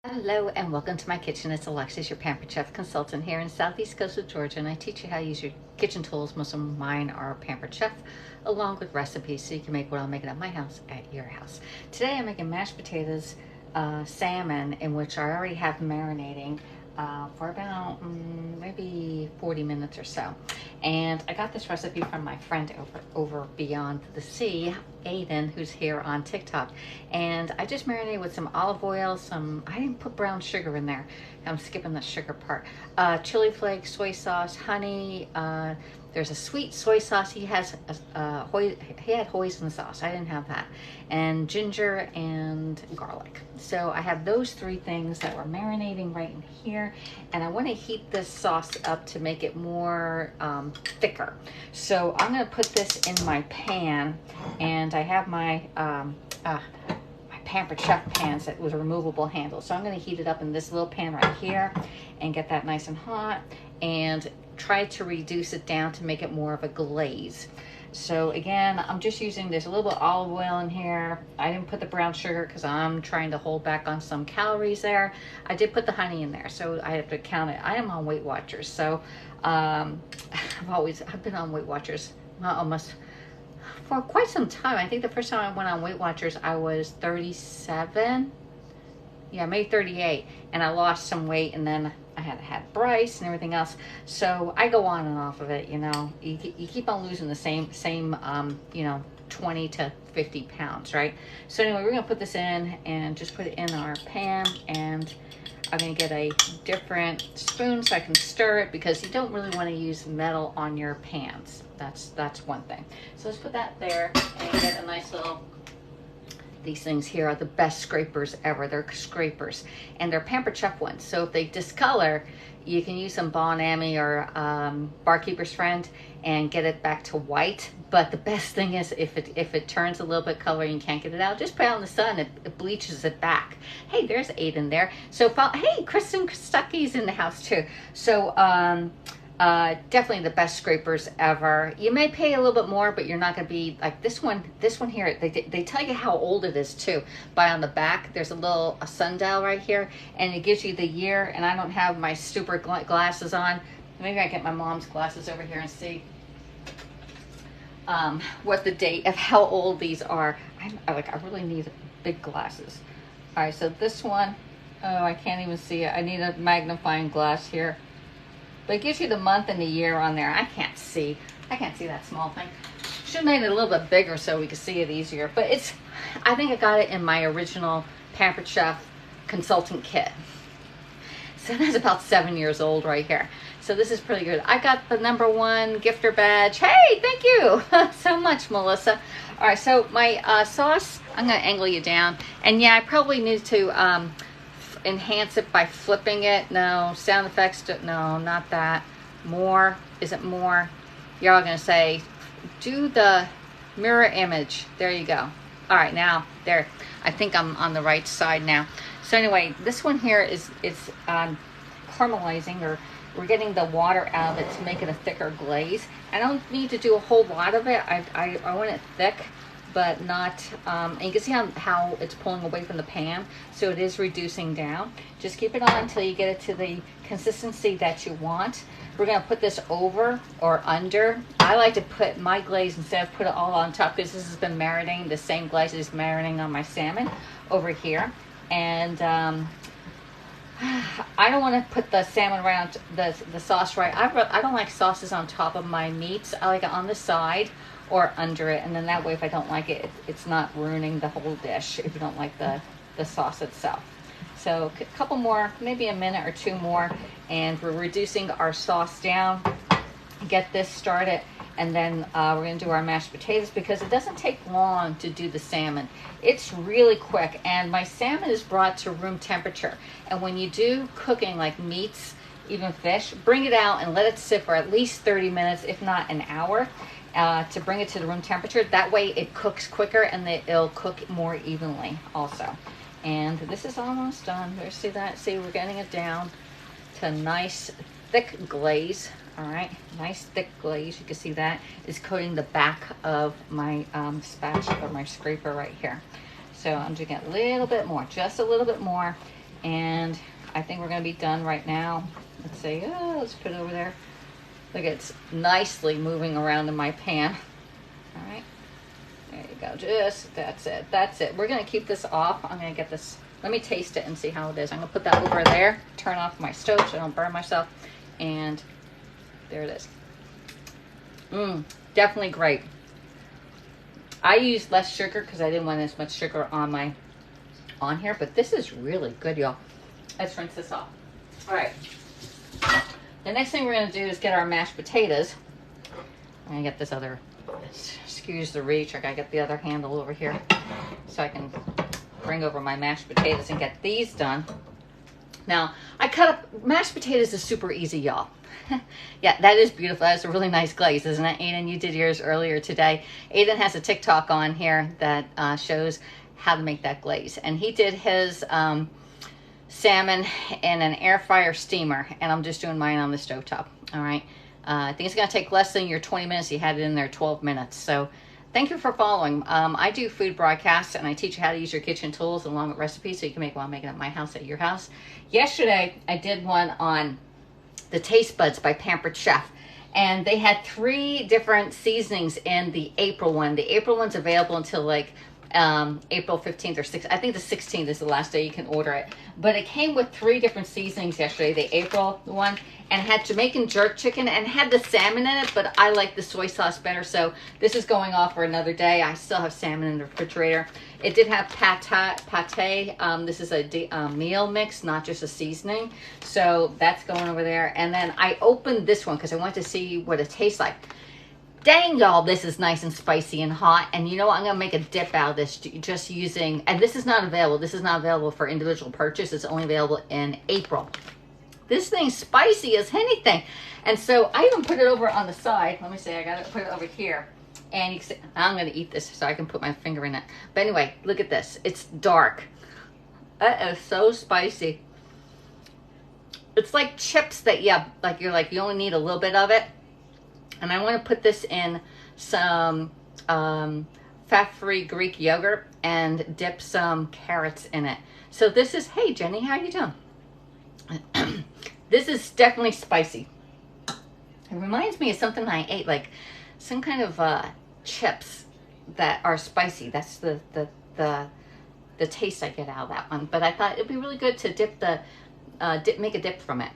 Hello and welcome to my kitchen. It's Alexis, your Pampered Chef consultant here in Southeast Coast of Georgia, and I teach you how to use your kitchen tools. Most of mine are Pampered Chef, along with recipes so you can make what I'm making at my house at your house. Today I'm making mashed potatoes, salmon, in which I already have marinating for about maybe 40 minutes or so. And I got this recipe from my friend over beyond the sea, Aiden, who's here on TikTok. And I just marinated with some olive oil, I didn't put brown sugar in there. I'm skipping the sugar part. Chili flakes, soy sauce, honey. There's a sweet soy sauce. He had hoisin sauce. I didn't have that. And ginger and garlic. So I have those three things that were marinating right in here. And I want to heat this sauce up to make it more thicker. So I'm going to put this in my pan, and I have my Pampered Chef pans with a removable handle. So I'm going to heat it up in this little pan right here and get that nice and hot and try to reduce it down to make it more of a glaze. So again, I'm just using, there's a little bit of olive oil in here. I didn't put the brown sugar because I'm trying to hold back on some calories there. I did put the honey in there, so I have to count it. I am on Weight Watchers, so I've been on Weight Watchers almost for quite some time. I think the first time I went on Weight Watchers, I was 37. Yeah, maybe 38, and I lost some weight, and then I had Bryce and everything else. So I go on and off of it, you know. You keep on losing the same 20 to 50 pounds, right? So anyway, we're gonna put this in and just put it in our pan, and I'm gonna get a different spoon so I can stir it, because you don't really want to use metal on your pans. That's one thing. So let's put that there and get a nice little. These things here are the best scrapers ever. They're scrapers, and they're Pampered Chef ones. So if they discolor, you can use some Bon Ami or Barkeeper's Friend and get it back to white. But the best thing is if it turns a little bit color and you can't get it out, just put it out in the sun. It bleaches it back. Hey, there's Aiden there. So hey, Kristen Stuckey's in the house too. So definitely the best scrapers ever. You may pay a little bit more, but you're not going to be like this one here. They tell you how old it is too. By on the back, there's a sundial right here, and it gives you the year. And I don't have my super glasses on. Maybe I get my mom's glasses over here and see what the date of how old these are. I really need big glasses. All right, so this one, oh, I can't even see it. I need a magnifying glass here. But it gives you the month and the year on there. I can't see that small thing. Should have made it a little bit bigger so we could see it easier. But I think I got it in my original Pampered Chef consultant kit. So that's about 7 years old right here. So this is pretty good. I got the #1 gifter badge. Hey, thank you so much, Melissa. All right, so my sauce, I'm gonna angle you down. And yeah, I probably need to enhance it by flipping it. No, sound effects, no, not that. More, is it more? You're all gonna say, do the mirror image. There you go. All right, now, there. I think I'm on the right side now. So anyway, this one here is caramelizing, or we're getting the water out of it to make it a thicker glaze. I don't need to do a whole lot of it. I want it thick, but not, and you can see how it's pulling away from the pan, so it is reducing down. Just keep it on until you get it to the consistency that you want. We're gonna put this over or under. I like to put my glaze, instead of put it all on top, because this has been marinating, the same glaze is marinating on my salmon over here. And I don't want to put the salmon right on the sauce right. I don't like sauces on top of my meats. I like it on the side or under it, and then that way, if I don't like it, it's not ruining the whole dish if you don't like the sauce itself. So a couple more, maybe a minute or two more, and we're reducing our sauce down. Get this started, and then we're gonna do our mashed potatoes, because it doesn't take long to do the salmon. It's really quick, and my salmon is brought to room temperature. And when you do cooking like meats, even fish, bring it out and let it sit for at least 30 minutes, if not an hour. To bring it to the room temperature. That way it cooks quicker, and it'll cook more evenly also. And this is almost done. There's, see that? See, we're getting it down to a nice thick glaze. All right, nice thick glaze. You can see that is coating the back of my spatula or my scraper right here. So I'm just getting a little bit more, just a little bit more. And I think we're going to be done right now. Let's see. Oh, let's put it over there. Look, it's nicely moving around in my pan. All right. There you go. Just, that's it. That's it. We're going to keep this off. I'm going to get this. Let me taste it and see how it is. I'm going to put that over there. Turn off my stove so I don't burn myself. And there it is. Definitely great. I used less sugar because I didn't want as much sugar on here, but this is really good, y'all. Let's rinse this off. All right. The next thing we're going to do is get our mashed potatoes. I'm going to get this other, excuse the reach, I got to get the other handle over here so I can bring over my mashed potatoes and get these done. Now, I cut up, mashed potatoes is super easy, y'all. Yeah, that is beautiful. That's a really nice glaze, isn't it? Aiden, you did yours earlier today. Aiden has a TikTok on here that shows how to make that glaze. And he did his salmon in an air fryer steamer. And I'm just doing mine on the stovetop. All right. I think it's going to take less than your 20 minutes. You had it in there 12 minutes. So thank you for following. I do food broadcasts and I teach you how to use your kitchen tools along with recipes so you can make one making at my house at your house. Yesterday, I did one on the Taste Buds by Pampered Chef. And they had 3 different seasonings in the April one. The April one's available until like April 15th or 16th. I think the 16th is the last day you can order it. But it came with 3 different seasonings yesterday. The April one, and had Jamaican jerk chicken and had the salmon in it, but I like the soy sauce better. So this is going off for another day. I still have salmon in the refrigerator. It did have pate. This is a meal mix, not just a seasoning. So that's going over there. And then I opened this one because I wanted to see what it tastes like. Dang, y'all, this is nice and spicy and hot. And you know what? I'm going to make a dip out of this just using, and this is not available. This is not available for individual purchase. It's only available in April. This thing's spicy as anything. And so I even put it over on the side. Let me see. I got to put it over here. And you can see, I'm going to eat this so I can put my finger in it. But anyway, look at this. It's dark. That is so spicy. It's like chips that, yeah, like you only need a little bit of it. And I want to put this in some fat-free Greek yogurt and dip some carrots in it. So this is, hey Jenny, how you doing? This is definitely spicy. It reminds me of something I ate, like some kind of chips that are spicy. That's the taste I get out of that one. But I thought it'd be really good to dip the make a dip from it.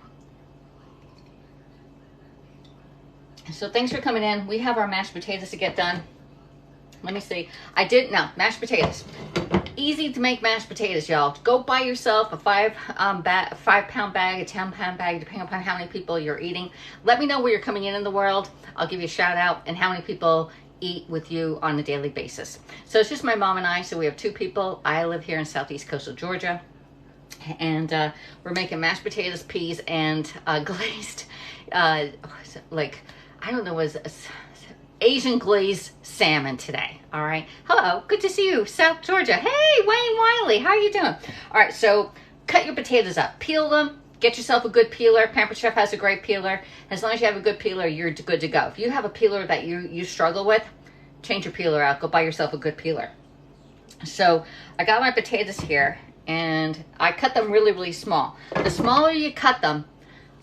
So thanks for coming in. We have our mashed potatoes to get done. Let me see. Mashed potatoes. Easy to make mashed potatoes, y'all. Go buy yourself a 5-pound bag, a 10-pound bag, depending upon how many people you're eating. Let me know where you're coming in the world. I'll give you a shout out and how many people eat with you on a daily basis. So it's just my mom and I. So we have 2 people. I live here in southeast coastal Georgia. And we're making mashed potatoes, peas, and glazed, I don't know, was Asian glazed salmon today. All right. Hello. Good to see you, South Georgia. Hey, Wayne Wiley. How are you doing? All right. So cut your potatoes up. Peel them. Get yourself a good peeler. Pampered Chef has a great peeler. As long as you have a good peeler, you're good to go. If you have a peeler that you struggle with, change your peeler out. Go buy yourself a good peeler. So I got my potatoes here, and I cut them really, really small. The smaller you cut them,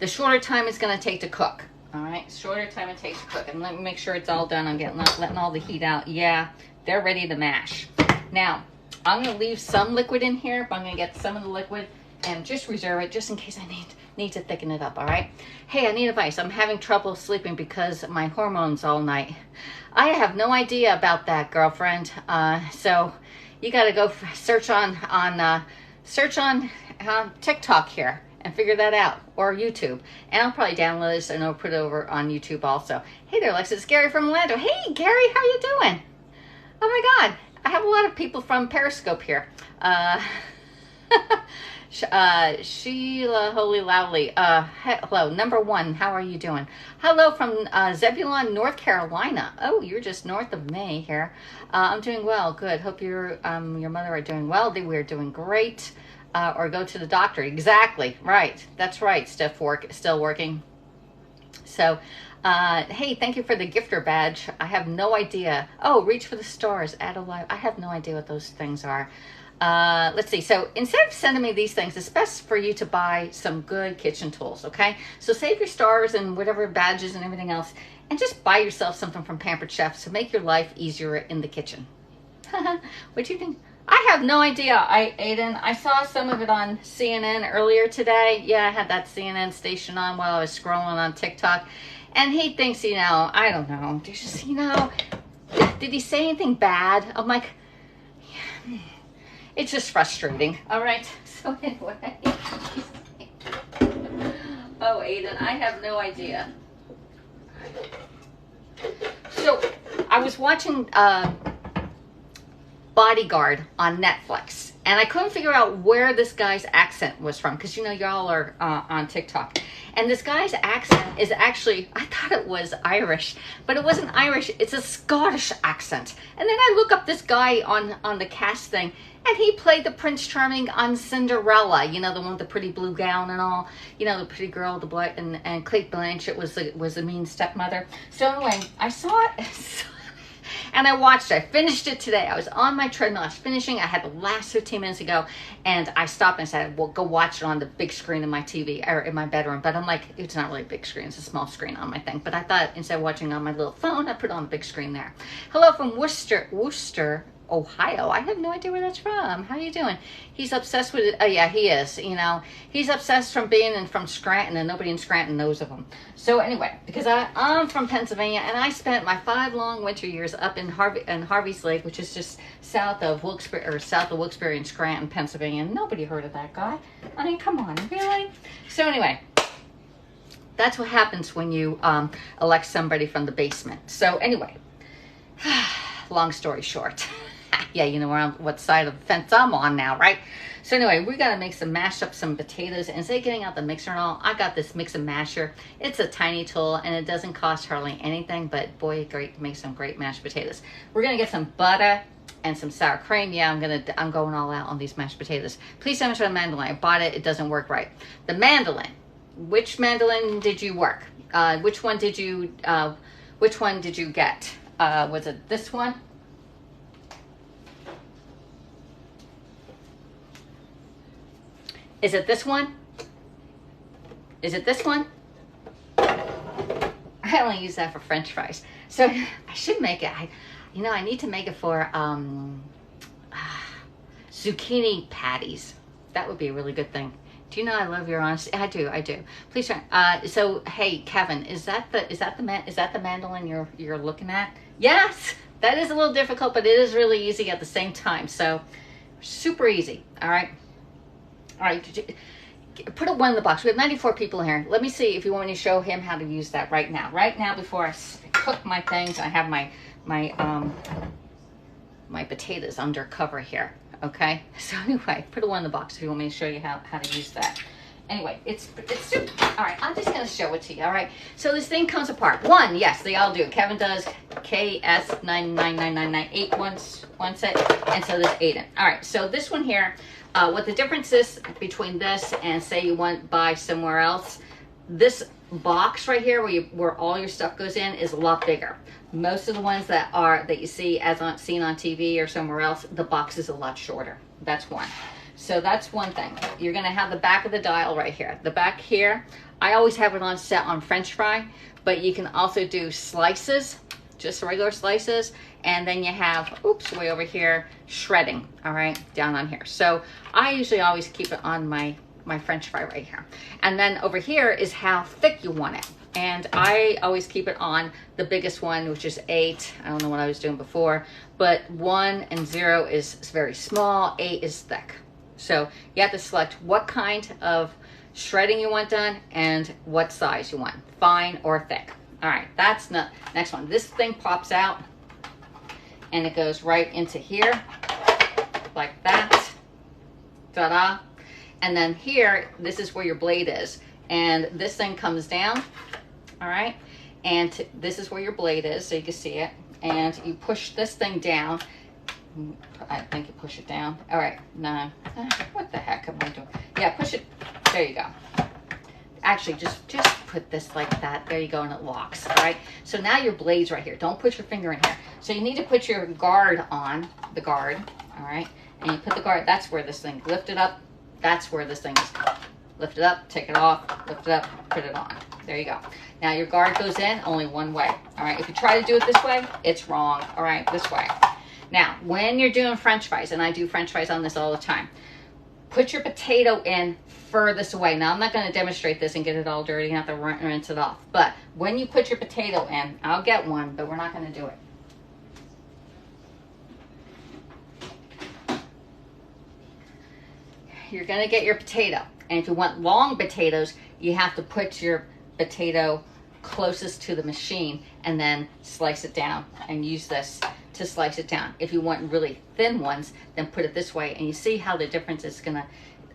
the shorter time it's going to take to cook. All right, shorter time it takes to cook. And let me make sure it's all done. I'm letting all the heat out. Yeah, they're ready to mash. Now, I'm going to leave some liquid in here, but I'm going to get some of the liquid and just reserve it just in case I need to thicken it up, all right? Hey, I need advice. I'm having trouble sleeping because of my hormones all night. I have no idea about that, girlfriend. So you got to go search on TikTok here and figure that out, or YouTube. And I'll probably download this and I'll put it over on YouTube also. Hey there, Alexa. It's Gary from Orlando. Hey, Gary, how you doing? Oh my God, I have a lot of people from Periscope here. Sheila Holy Loudly. Hello, number 1. How are you doing? Hello from Zebulon, North Carolina. Oh, you're just north of me here. I'm doing well. Good. Hope your mother are doing well. We're doing great. Or go to the doctor. Exactly. Right. That's right. Still working. So, hey, thank you for the gifter badge. I have no idea. Oh, reach for the stars. Add a live. I have no idea what those things are. Let's see. So instead of sending me these things, it's best for you to buy some good kitchen tools, okay? So save your stars and whatever badges and everything else, and just buy yourself something from Pampered Chef to make your life easier in the kitchen. What do you think? I have no idea, Aiden. I saw some of it on CNN earlier today. Yeah, I had that CNN station on while I was scrolling on TikTok. And he thinks, you know, I don't know. Just, you know, did he say anything bad? I'm like, yeah, it's just frustrating. All right. So anyway. Oh, Aiden, I have no idea. So I was watching Bodyguard on Netflix, and I couldn't figure out where this guy's accent was from, because you know y'all are on TikTok, and this guy's accent is actually, I thought it was Irish, but it wasn't Irish. It's a Scottish accent. And then I look up this guy on the cast thing, and he played the Prince Charming on Cinderella, you know, the one with the pretty blue gown and all, you know, the pretty girl, the black, and Cate Blanchett was the mean stepmother. So anyway, I saw it. And I watched it. I finished it today. I was on my treadmill. I was finishing. I had the last 15 minutes to go. And I stopped and said, well, go watch it on the big screen in my TV or in my bedroom. But I'm like, it's not really a big screen. It's a small screen on my thing. But I thought instead of watching on my little phone, I put it on the big screen there. Hello from Worcester, Ohio. I have no idea where that's from. How you doing? He's obsessed with it. Oh yeah, he is. You know, he's obsessed from being from Scranton, and nobody in Scranton knows of him. So anyway, because I'm from Pennsylvania, and I spent my 5 long winter years up in Harvey's Lake, which is just south of Wilkes-Barre and Scranton, Pennsylvania. Nobody heard of that guy. I mean, come on, really? So anyway, that's what happens when you elect somebody from the basement. So anyway, long story short. Yeah, you know what side of the fence I'm on now, right? So anyway, we got to mash up some potatoes. And instead of getting out the mixer and all, I got this mix and masher. It's a tiny tool, and it doesn't cost hardly anything, but boy, great to make some great mashed potatoes. We're going to get some butter and some sour cream. Yeah, I'm going all out on these mashed potatoes. Please tell me about the mandolin. I bought it. It doesn't work right. The mandolin. Which mandolin did you work? Which one did you get? Was it this one? Is it this one? Is it this one? I only use that for French fries. So I should make it. I need to make it for zucchini patties. That would be a really good thing. Do you know I love your honesty? I do. Please try. So hey, Kevin, is that the mandolin you're looking at? Yes. That is a little difficult, but it is really easy at the same time. So super easy. All right. Put one in the box. We have 94 people here. Let me see if you want me to show him how to use that right now. Right now, before I cook my things, I have my potatoes under cover here. Okay. So anyway, put one in the box if you want me to show you how to use that. Anyway, it's super. All right, I'm just gonna show it to you. All right. So this thing comes apart. One, yes, they all do. Kevin does KS99998 one set, and so there's 8 in. All right. So this one here. What the difference is between this and say you want to buy somewhere else, this box right here where all your stuff goes in is a lot bigger. Most of the ones that you see seen on TV or somewhere else, the box is a lot shorter. That's one. So that's one thing. You're going to have the back of the dial right here. The back here, I always have it on set on French fry, but you can also do slices, just regular slices. And then you have, oops, way over here, shredding, all right, down on here. So I usually always keep it on my French fry right here. And then over here is how thick you want it. And I always keep it on the biggest one, which is 8. I don't know what I was doing before, but 1 and 0 is very small, 8 is thick. So you have to select what kind of shredding you want done and what size you want, fine or thick. All right, that's not next one. This thing pops out. And it goes right into here, like that, ta-da. And then here, this is where your blade is. And this thing comes down, all right? And this is where your blade is, so you can see it. And you push this thing down. I think you push it down. All right, 9. What the heck am I doing? Yeah, push it, there you go. Actually, just put this like that. There you go, and it locks, all right? So now your blade's right here. Don't put your finger in here. So you need to put your guard on, the guard, all right? and you put the guard, that's where this thing, lift it up, that's where this thing is. Lift it up, take it off, lift it up, put it on. There you go. Now your guard goes in only one way. All right, if you try to do it this way, it's wrong. All right, this way. Now, when you're doing French fries, and I do French fries on this all the time, put your potato in furthest away. Now, I'm not going to demonstrate this and get it all dirty. You have to rinse it off. But when you put your potato in, I'll get one, but we're not going to do it. You're going to get your potato. And if you want long potatoes, you have to put your potato closest to the machine and then slice it down and use this to slice it down. If you want really thin ones, then put it this way, and you see how the difference is going to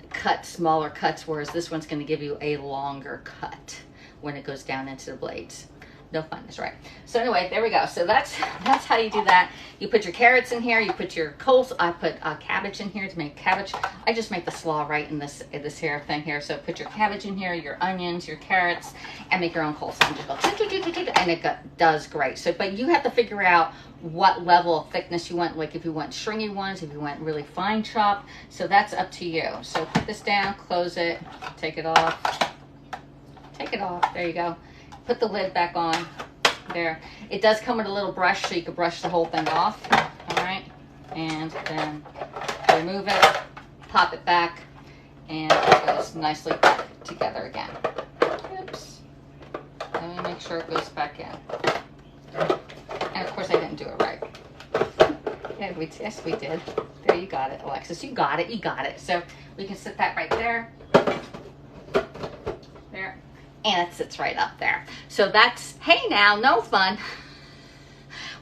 cut smaller cuts, whereas this one's going to give you a longer cut when it goes down into the blades. No fun, that's right. So anyway, there we go. So that's how you do that. You put your carrots in here. You put your coleslaw. I put cabbage in here to make cabbage. I just make the slaw right in this here thing here. So put your cabbage in here, your onions, your carrots, and make your own coleslaw. And just go, and it does great. So, but you have to figure out what level of thickness you want. Like if you want stringy ones, if you want really fine chopped. So that's up to you. So put this down, close it, take it off. Take it off. There you go. Put the lid back on there. It does come with a little brush, so you can brush the whole thing off. All right, and then remove it, pop it back, and it goes nicely back together again. Oops. Let me make sure it goes back in. And of course I didn't do it right. Yeah, yes, we did. There, you got it, Alexis. You got it, you got it. So we can sit that right there. There. And it sits right up there. So that's, hey now, no fun.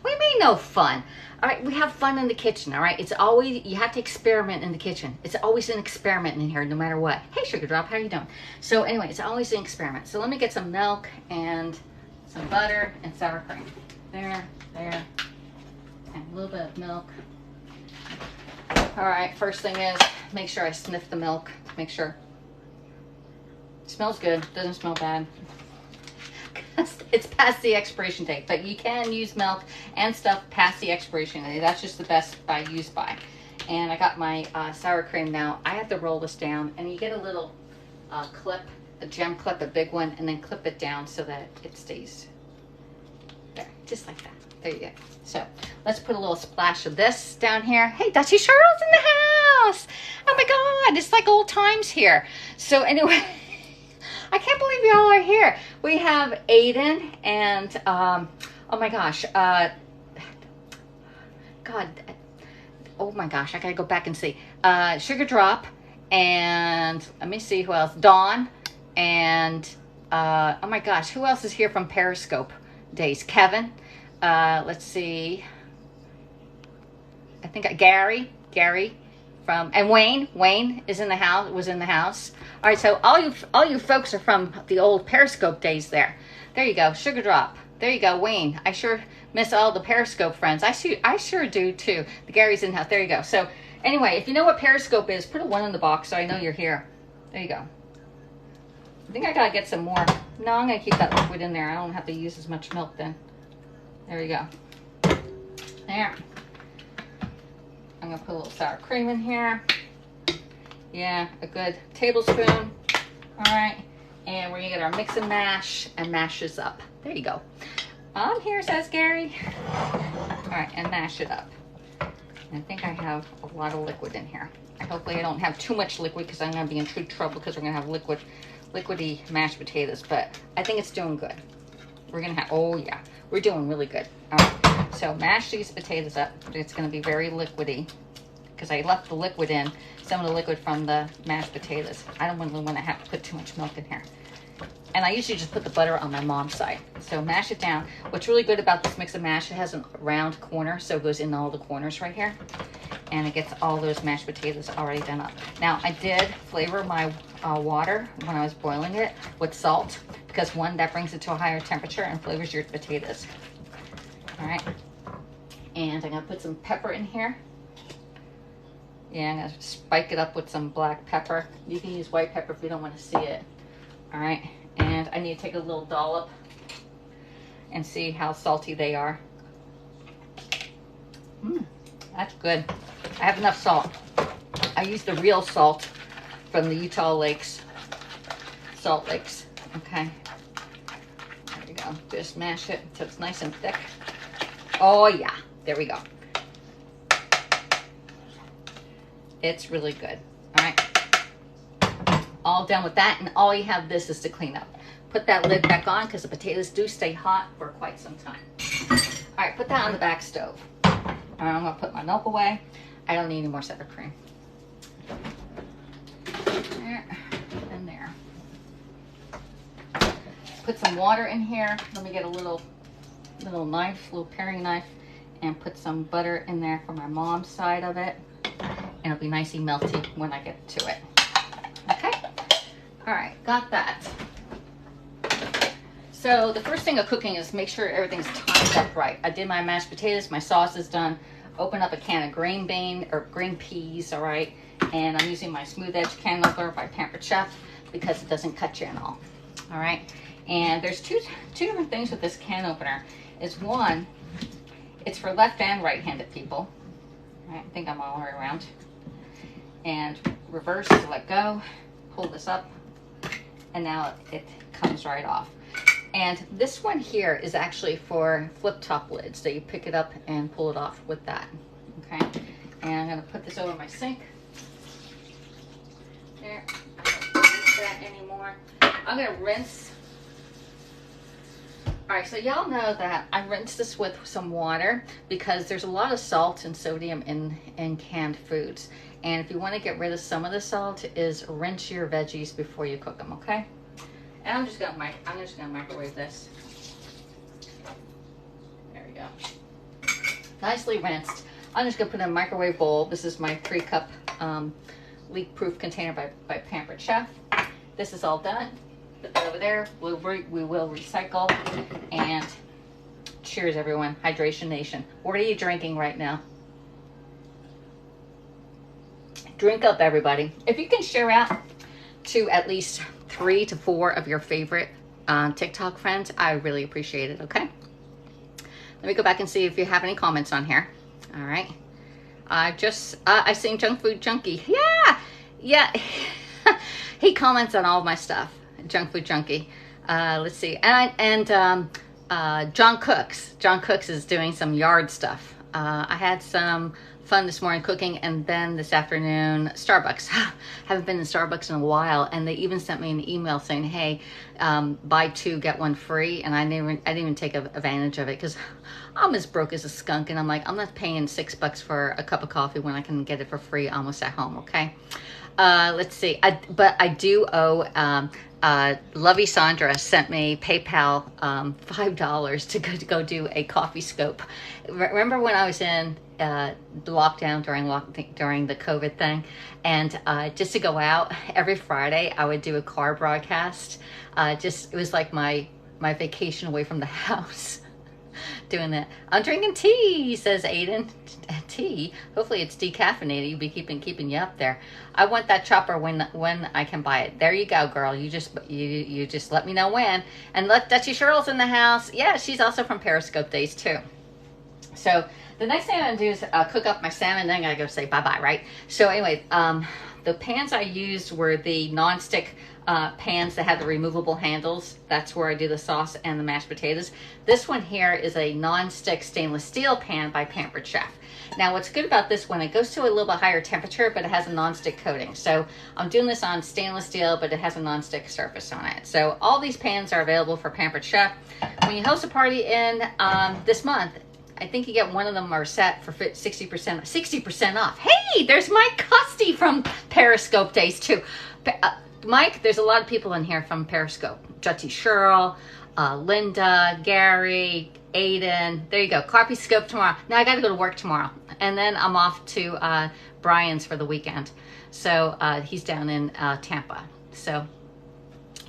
What do you mean no fun? All right, we have fun in the kitchen, all right? It's always, you have to experiment in the kitchen. It's always an experiment in here, no matter what. Hey, Sugar Drop, how you doing? So anyway, it's always an experiment. So let me get some milk and some butter and sour cream. There, there, and a little bit of milk. All right, first thing is, make sure I sniff the milk to make sure. Smells good, doesn't smell bad. It's past the expiration date, but you can use milk and stuff past the expiration date. That's just the best I use by. And I got my sour cream now. I have to roll this down, and you get a little clip, a gem clip, a big one, and then clip it down so that it stays there, just like that. There you go. So let's put a little splash of this down here. Hey, Dutchy Charlotte's in the house. Oh my God, it's like old times here. So anyway. I can't believe y'all are here. We have Aiden and, oh my gosh, God, oh my gosh, I gotta go back and see. Sugar Drop, and let me see who else. Dawn, and, oh my gosh, who else is here from Periscope days? Kevin, let's see. I think Gary from, and Wayne is in the house, was in the house. All right, so all you folks are from the old Periscope days there. There you go, Sugar Drop. There you go, Wayne. I sure miss all the Periscope friends. I sure do too. The Gary's in the house. There you go. So anyway, if you know what Periscope is, put a 1 in the box so I know you're here. There you go. I think I gotta get some more. No, I'm gonna keep that liquid in there. I don't have to use as much milk then. There you go. There. I'm gonna put a little sour cream in here. Yeah, a good tablespoon. All right, and we're gonna get our mix and mash this up. There you go. I'm here, says Gary. All right, and mash it up. And I think I have a lot of liquid in here. Hopefully I don't have too much liquid because I'm gonna be in true trouble because we're gonna have liquidy mashed potatoes, but I think it's doing good. We're gonna have, oh yeah, we're doing really good. All right, so mash these potatoes up. It's gonna be very liquidy because I left the liquid in, some of the liquid from the mashed potatoes. I don't really want to have to put too much milk in here. And I usually just put the butter on my mom's side. So mash it down. What's really good about this mix and mash, it has a round corner, so it goes in all the corners right here. And it gets all those mashed potatoes already done up. Now, I did flavor my water when I was boiling it with salt, because one, that brings it to a higher temperature and flavors your potatoes. All right. And I'm gonna put some pepper in here. Yeah, I'm gonna spike it up with some black pepper. You can use white pepper if you don't want to see it. All right, and I need to take a little dollop and see how salty they are. That's good. I have enough salt. I use the real salt from the Utah lakes, salt lakes. Okay, there we go. Just mash it until it's nice and thick. Oh yeah, there we go. It's really good. All right, all done with that, and all you have this is to clean up. Put that lid back on because the potatoes do stay hot for quite some time. All right, put that on the back stove. All right, I'm gonna put my milk away. I don't need any more sour cream. There and there. Put some water in here. Let me get a little knife, little paring knife, and put some butter in there for my mom's side of it. And it'll be nicely melty when I get to it. Okay? All right, got that. So the first thing of cooking is make sure everything's timed up right. I did my mashed potatoes, my sauce is done. Open up a can of green peas, all right? And I'm using my smooth edge can opener by Pampered Chef because it doesn't cut you in all right? And there's two different things with this can opener. Is one, it's for left and right-handed people. All right, I think I'm all the way around. And reverse to let go, pull this up, and now it comes right off. And this one here is actually for flip top lids, so you pick it up and pull it off with that. Okay, and I'm gonna put this over my sink. There, I don't use that anymore. I'm gonna rinse. All right, so y'all know that I rinse this with some water because there's a lot of salt and sodium in canned foods. And if you want to get rid of some of the salt, is rinse your veggies before you cook them, okay? And I'm just gonna microwave this. There we go. Nicely rinsed. I'm just gonna put in a microwave bowl. This is my 3-cup leak-proof container by Pampered Chef. This is all done. Put that over there. We will recycle. And cheers, everyone. Hydration Nation. What are you drinking right now? Drink up, everybody. If you can share out to at least 3 to 4 of your favorite TikTok friends, I really appreciate it, okay? Let me go back and see if you have any comments on here. All right. I seen Junk Food Junkie. Yeah. He comments on all of my stuff. Junk Food Junkie. Let's see. And John Cooks. John Cooks is doing some yard stuff. I had some fun this morning cooking, and then this afternoon Starbucks. Haven't been in Starbucks in a while, and they even sent me an email saying, hey, buy 2 get 1 free, and I didn't even take advantage of it because I'm as broke as a skunk, and I'm like, I'm not paying $6 for a cup of coffee when I can get it for free almost at home. Okay, let's see. But I do owe Lovey Sandra sent me PayPal $5 to go do a coffee scope. Remember when I was in lockdown during the COVID thing, and just to go out every Friday, I would do a car broadcast. It was like my vacation away from the house. Doing that. I'm drinking tea, says Aiden. Tea. Hopefully it's decaffeinated. You'll be keeping you up there. I want that chopper when I can buy it. There you go, girl. You just let me know when. And let Dutchy Cheryl's in the house. Yeah, she's also from Periscope days too. So the next thing I'm gonna do is cook up my salmon. Then I gotta go say bye-bye, right? So anyway, the pans I used were the non-stick pans that have the removable handles. That's where I do the sauce and the mashed potatoes. This one here is a non-stick stainless steel pan by Pampered Chef. Now what's good about this one, it goes to a little bit higher temperature, but it has a non-stick coating. So I'm doing this on stainless steel, but it has a non-stick surface on it. So all these pans are available for Pampered Chef. When you host a party in this month, I think you get one of them are set for 60% off. Hey, there's Mike Custy from Periscope days too. Mike, there's a lot of people in here from Periscope. Jutty Cheryl, Linda, Gary, Aiden. There you go. Coffee scope tomorrow. Now I got to go to work tomorrow. And then I'm off to Brian's for the weekend. So he's down in Tampa. So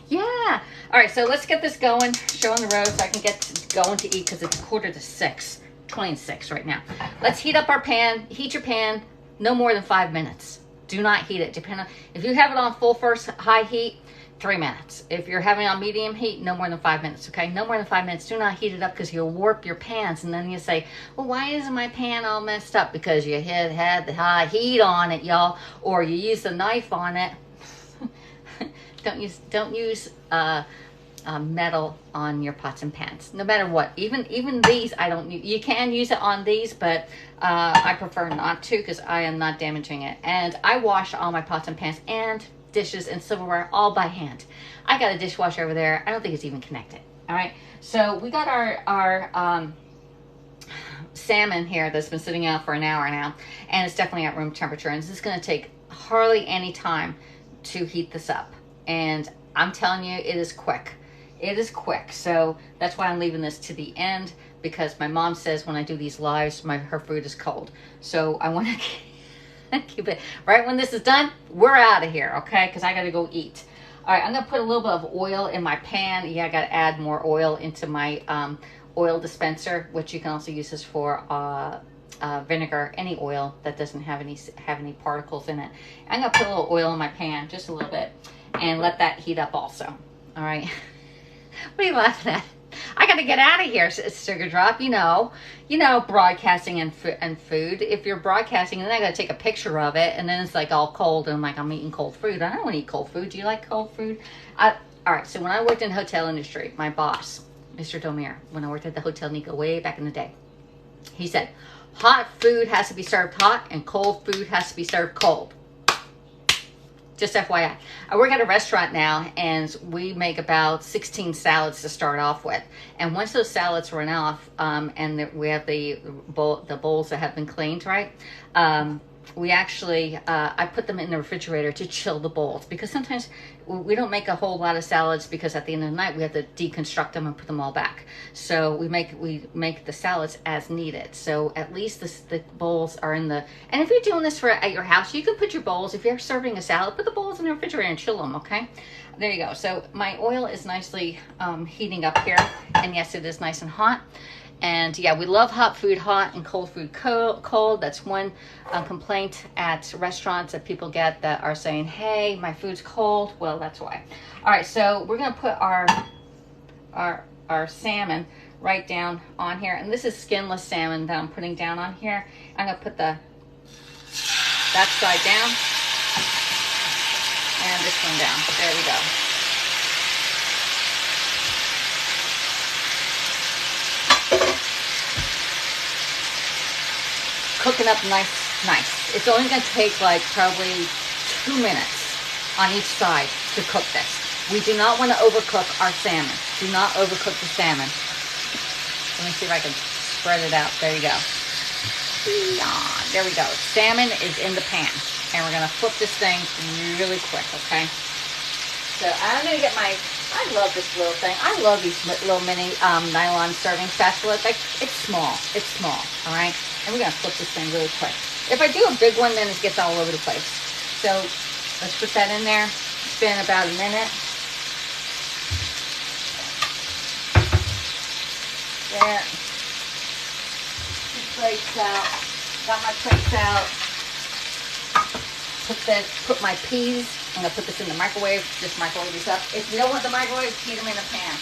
yeah. All right, so let's get this going. Show on the road so I can get going to eat because it's 5:45. 26 right now. Let's heat up our pan. Heat your pan no more than 5 minutes. Do not heat it. Depend on if you have it on full first high heat, 3 minutes. If you're having on medium heat, no more than 5 minutes, okay? No more than 5 minutes. Do not heat it up because you'll warp your pans. And then you say, well, why isn't my pan all messed up? Because you had the high heat on it, y'all, or you used a knife on it. Don't use metal on your pots and pans, no matter what. Even these, I don't. You can use it on these, but I prefer not to because I am not damaging it. And I wash all my pots and pans and dishes and silverware all by hand. I got a dishwasher over there. I don't think it's even connected. All right, so we got our salmon here that's been sitting out for an hour now, and it's definitely at room temperature. And this is going to take hardly any time to heat this up. And I'm telling you, it is quick. It is quick. So that's why I'm leaving this to the end, because my mom says when I do these lives, her food is cold. So I want to keep it right when this is done. We're out of here, okay? Because I got to go eat. All right, I'm going to put a little bit of oil in my pan. Yeah, I got to add more oil into my oil dispenser, which you can also use this for vinegar, any oil that doesn't have any particles in it. I'm going to put a little oil in my pan, just a little bit, and let that heat up also. All right. What are you laughing at? I got to get out of here, Sugar Drop. You know, broadcasting and food. If you're broadcasting, then I got to take a picture of it, and then it's like all cold, and I'm like, I'm eating cold food. I don't want to eat cold food. Do you like cold food? All right. So when I worked in the hotel industry, my boss, Mr. Domir, when I worked at the Hotel Nico way back in the day, he said, hot food has to be served hot, and cold food has to be served cold. Just FYI. I work at a restaurant now, and we make about 16 salads to start off with. And once those salads run off, and we have the bowls that have been cleaned, right? We actually, I put them in the refrigerator to chill the bowls, because sometimes we don't make a whole lot of salads, because at the end of the night we have to deconstruct them and put them all back. So we make the salads as needed. So at least the bowls are in the, and if you're doing this at your house, you can put your bowls, if you're serving a salad, put the bowls in the refrigerator and chill them, okay? There you go. So my oil is nicely heating up here, and yes, it is nice and hot. And yeah, we love hot food hot and cold food cold. That's one complaint at restaurants that people get, that are saying, hey, my food's cold. Well, that's why. All right, so we're gonna put our salmon right down on here. And this is skinless salmon that I'm putting down on here. I'm gonna put that side down and this one down. There we go. Cooking up nice. It's only going to take like probably 2 minutes on each side to cook this. We do not want to overcook our salmon. Do not overcook the salmon. Let me see if I can spread it out. There you go. There we go. Salmon is in the pan. And we're going to flip this thing really quick, okay? So I'm going to get I love this little thing. I love these little mini nylon serving spatulas. Like, it's small, all right? And we're gonna flip this thing really quick. If I do a big one, then it gets all over the place. So let's put that in there. Spin about a minute. There. Plates out. Got my plates out. Put my peas. I'm gonna put this in the microwave. Just microwave these up. If you don't want the microwave, heat them in a pan.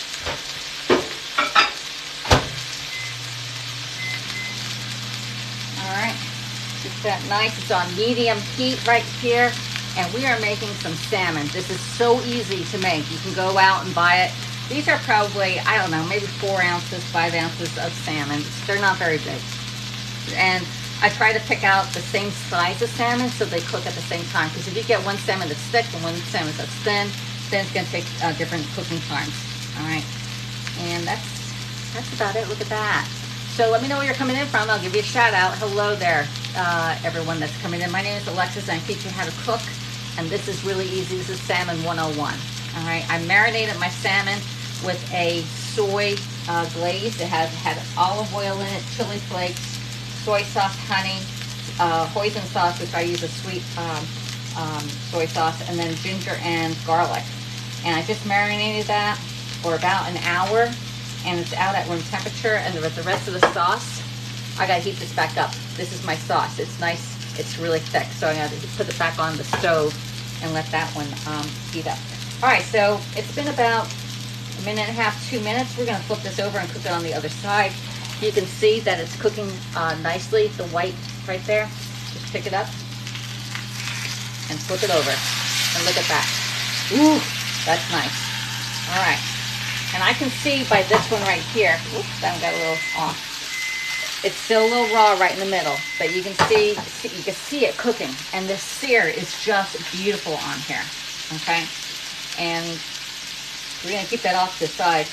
All right, keep that nice. It's on medium heat right here, and we are making some salmon. This is so easy to make. You can go out and buy it. These are probably, I don't know, maybe 4 ounces, 5 ounces of salmon. They're not very big, and I try to pick out the same size of salmon so they cook at the same time. Because if you get one salmon that's thick and one salmon that's thin, then it's going to take different cooking times. All right, and that's about it. Look at that. So let me know where you're coming in from. I'll give you a shout out. Hello there, everyone that's coming in. My name is Alexis. I'm teaching how to cook, and this is really easy. This is Salmon 101. All right, I marinated my salmon with a soy glaze. It had olive oil in it, chili flakes, soy sauce, honey, hoisin sauce, which I use a sweet soy sauce, and then ginger and garlic. And I just marinated that for about an hour, and it's out at room temperature. And the rest of the sauce, I gotta heat this back up. This is my sauce. It's nice. It's really thick, so I gotta put it back on the stove and let that one heat up. All right, so it's been about a minute and a half, 2 minutes. We're gonna flip this over and cook it on the other side. You can see that it's cooking nicely, the white right there. Just pick it up and flip it over. And look at that. Ooh, that's nice. All right. And I can see by this one right here, oops, that one got a little off. It's still a little raw right in the middle, but you can see it cooking. And the sear is just beautiful on here, okay? And we're gonna keep that off to the side.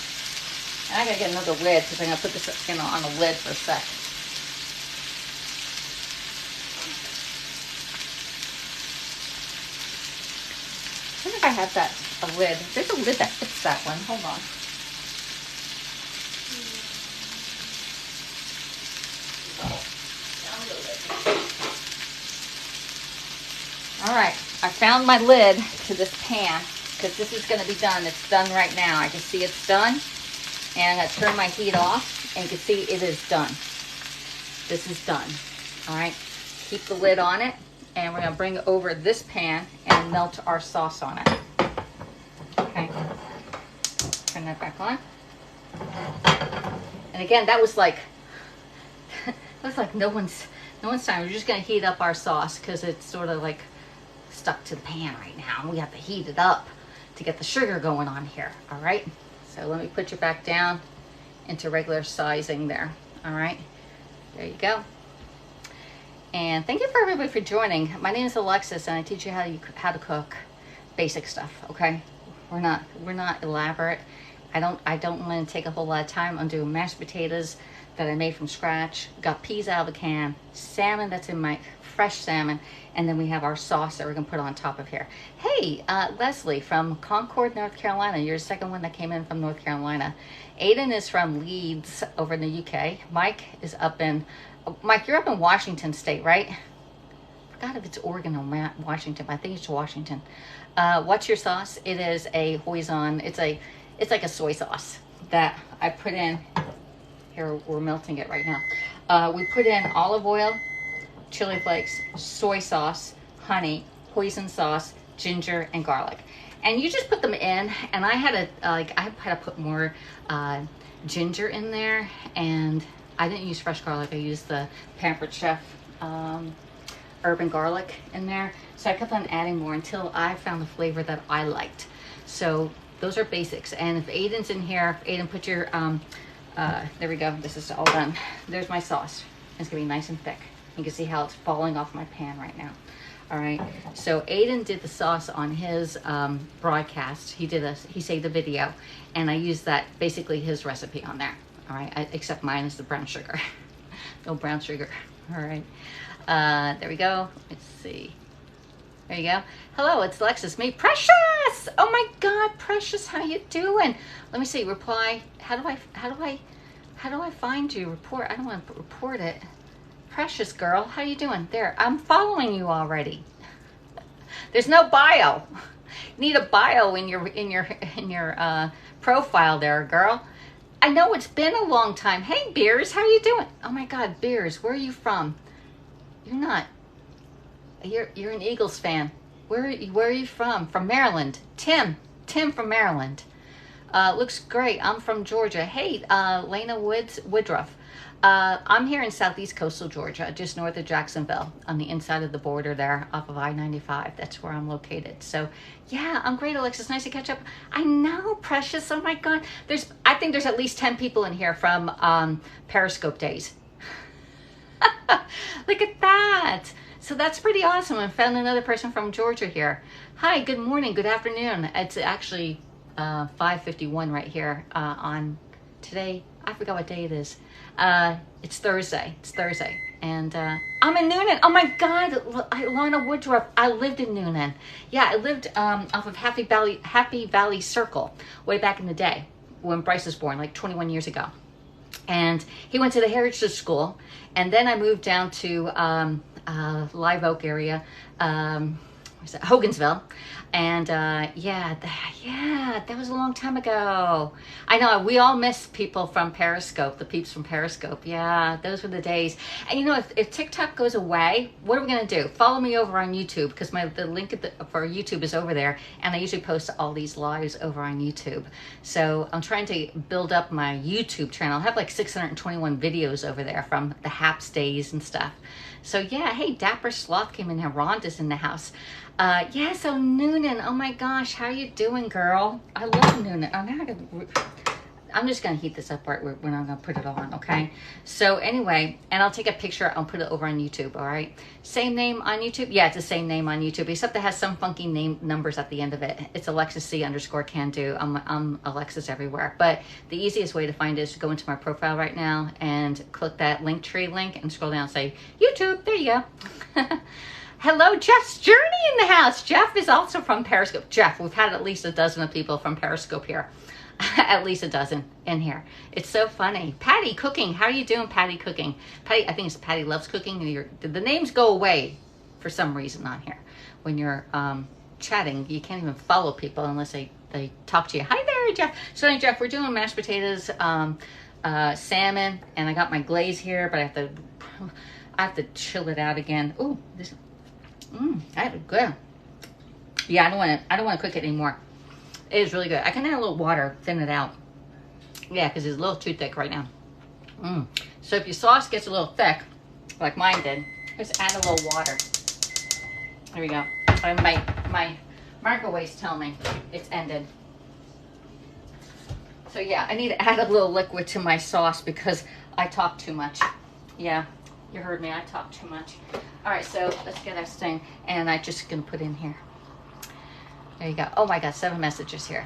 And I gotta get another lid because I'm gonna put this on the lid for a sec. I wonder if I have a lid. There's a lid that fits that one. Hold on. All right, I found my lid to this pan because this is going to be done. It's done right now. I can see it's done. And I turn my heat off and you can see it is done. This is done. All right, keep the lid on it. And we're going to bring over this pan and melt our sauce on it. Okay. Turn that back on. And again, that was like no one's time. We're just going to heat up our sauce because it's sort of like stuck to the pan right now. We have to heat it up to get the sugar going on here. All right. So let me put you back down into regular sizing there. All right. There you go. And thank you for everybody for joining. My name is Alexis, and I teach you how to cook basic stuff. Okay, we're not elaborate. I don't want to take a whole lot of time. I'm doing mashed potatoes that I made from scratch. Got peas out of a can, salmon that's in my fresh salmon, and then we have our sauce that we're gonna put on top of here. Hey, Leslie from Concord, North Carolina. You're the second one that came in from North Carolina. Aiden is from Leeds over in the UK. Mike is up in. Mike, you're up in Washington State, right? I forgot if it's Oregon or Washington, but I think it's Washington. What's your sauce? It is a hoisin. It's like a soy sauce that I put in. Here, we're melting it right now. We put in olive oil, chili flakes, soy sauce, honey, hoisin sauce, ginger, and garlic. And you just put them in, and I had to put more ginger in there, and I didn't use fresh garlic. I used the Pampered Chef urban garlic in there. So I kept on adding more until I found the flavor that I liked. So those are basics. And if Aiden's in here, Aiden, put your, there we go. This is all done. There's my sauce. It's gonna be nice and thick. You can see how it's falling off my pan right now. All right. So Aiden did the sauce on his broadcast. He saved the video, and I used that, basically his recipe on there. All right, except mine is the brown sugar. No brown sugar. All right. There we go. Let's see. There you go. Hello, it's Alexis. Me, Precious. Oh my God, Precious, how you doing? Let me see. Reply. How do I find you? Report. I don't want to report it. Precious girl, how you doing? There. I'm following you already. There's no bio. You need a bio in your profile there, girl. I know it's been a long time. Hey, Beers, how you doing? Oh my God, Beers, where are you from? You're not. You're an Eagles fan. Where are you from? From Maryland. Tim from Maryland. Looks great. I'm from Georgia. Hey, Lena Woodruff. I'm here in southeast coastal Georgia, just north of Jacksonville, on the inside of the border there, off of I-95. That's where I'm located. So, yeah, I'm great, Alexis. Nice to catch up. I know, Precious. Oh my God. I think there's at least 10 people in here from Periscope days. Look at that. So that's pretty awesome. I found another person from Georgia here. Hi, good morning, good afternoon. It's actually 5:51 right here on today. I forgot what day it is. It's Thursday. And I'm in Noonan. Oh my God, Lana Woodruff. I lived in Noonan. Yeah, I lived off of Happy Valley Circle way back in the day when Bryce was born, like 21 years ago. And he went to the Heritage School, and then I moved down to Live Oak area, Hogansville. And yeah, that was a long time ago. I know, we all miss people from Periscope, the peeps from Periscope. Yeah, those were the days. And you know, if TikTok goes away, what are we gonna do? Follow me over on YouTube, because the link for YouTube is over there, and I usually post all these lives over on YouTube. So I'm trying to build up my YouTube channel. I have like 621 videos over there from the Haps days and stuff. So yeah, hey, Dapper Sloth came in here. Rhonda's in the house. Yeah, so Noonan, oh my gosh, how you doing, girl? I love Noonan. I'm just gonna heat this up right when I'm gonna put it on, okay? So anyway, and I'll take a picture, I'll put it over on YouTube, all right? Same name on YouTube? Yeah, it's the same name on YouTube, except it has some funky numbers at the end of it. It's Alexis C_can do. I'm Alexis everywhere. But the easiest way to find it is to go into my profile right now and click that Linktree link and scroll down and say, YouTube, there you go. Hello, Jeff's Journey in the house. Jeff is also from Periscope. Jeff, we've had at least a dozen of people from Periscope here. At least a dozen in here. It's so funny. Patty Cooking. How are you doing, Patty Cooking? Patty, I think it's Patty Loves Cooking. The names go away for some reason on here. When you're chatting, you can't even follow people unless they talk to you. Hi there, Jeff. So anyway, Jeff, we're doing mashed potatoes, salmon, and I got my glaze here, but I have to chill it out again. Ooh, this. That is good. Yeah, I don't want to cook it anymore. It is really good. I can add a little water, thin it out. Yeah, because it's a little too thick right now. So if your sauce gets a little thick, like mine did, just add a little water. There we go. And my microwaves tell me it's ended. So yeah, I need to add a little liquid to my sauce because I talk too much. Yeah, you heard me. I talk too much. All right, so let's get our thing, and I'm just gonna put in here. There you go. Oh my God, 7 messages here.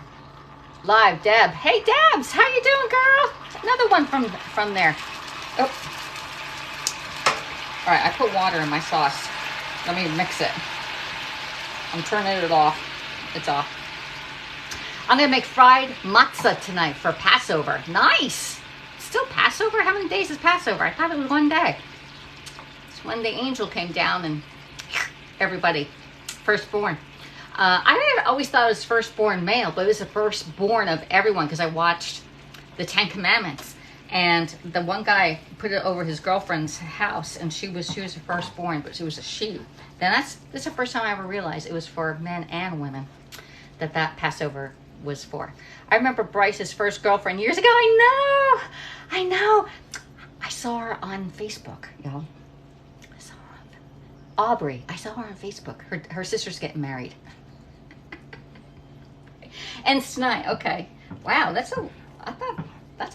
Live, Deb. Hey, Debs, how you doing, girl? Another one from there. Oh. All right, I put water in my sauce. Let me mix it. I'm turning it off. It's off. I'm gonna make fried matzah tonight for Passover. Nice. Still Passover? How many days is Passover? I thought it was 1 day. It's when the angel came down and everybody, firstborn. I always thought it was firstborn male, but it was the firstborn of everyone because I watched the 10 Commandments, and the one guy put it over his girlfriend's house, and she was the firstborn, but she was a she. Then that's the first time I ever realized it was for men and women that Passover was for. I remember Bryce's first girlfriend years ago. I know. I saw her on Facebook, y'all. Aubrey. I saw her on Facebook. Her sister's getting married. And tonight, okay. Wow, that's a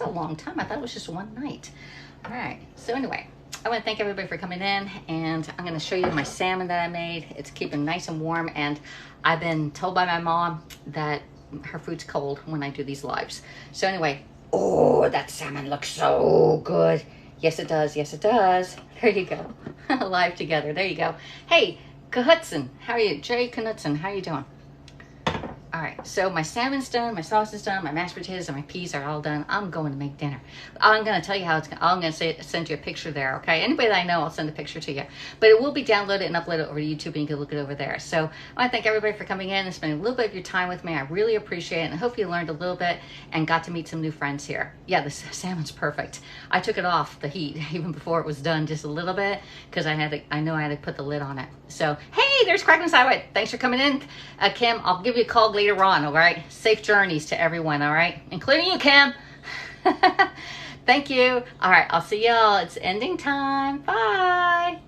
long time. I thought it was just 1 night. All right. So anyway, I want to thank everybody for coming in, and I'm going to show you my salmon that I made. It's keeping nice and warm, and I've been told by my mom that her food's cold when I do these lives. So anyway, oh, that salmon looks so good. Yes, it does. Yes, it does. There you go. Live together. There you go. Hey, Kahutson. How are you? Jay Knutson. How are you doing? All right, so my salmon's done, my sauce is done, my mashed potatoes and my peas are all done. I'm going to make dinner. I'm going to tell you how it's going. I'm going to send you a picture there, okay? Anybody that I know, I'll send a picture to you. But it will be downloaded and uploaded over to YouTube, and you can look it over there. So I want to thank everybody for coming in and spending a little bit of your time with me. I really appreciate it, and I hope you learned a little bit and got to meet some new friends here. Yeah, the salmon's perfect. I took it off the heat even before it was done, just a little bit, because I know I had to put the lid on it. So, hey, there's Crackling Sideways. Thanks for coming in. Kim, I'll give you a call later on, all right? Safe journeys to everyone, all right? Including you, Kim. Thank you. All right, I'll see y'all. It's ending time. Bye.